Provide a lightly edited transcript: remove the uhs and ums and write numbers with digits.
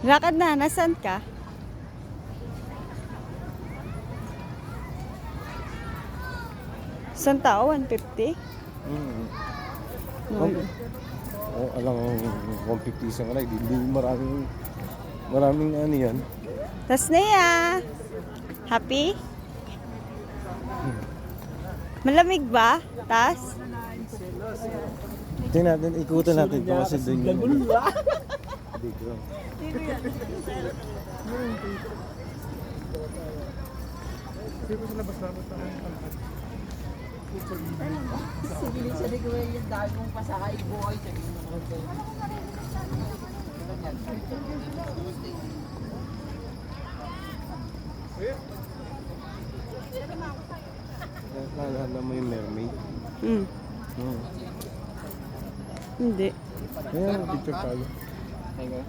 Lakad na, nasan ka? Isang tao, 150? Oh, alang 150 isang ride. Hindi maraming ano yan. Tas na ya. Happy? Malamig ba? Tas? Tingnan natin, ikutan natin ito kasi doon yung... Dito. Dito sa labas-labas na Sige, sabi ko yung dahil mong pasakay, buhay, sabi mo naman ko. Naalala mo yung mermaid? Hmm. Oo. Hindi. Ayan, picture tayo. Teka.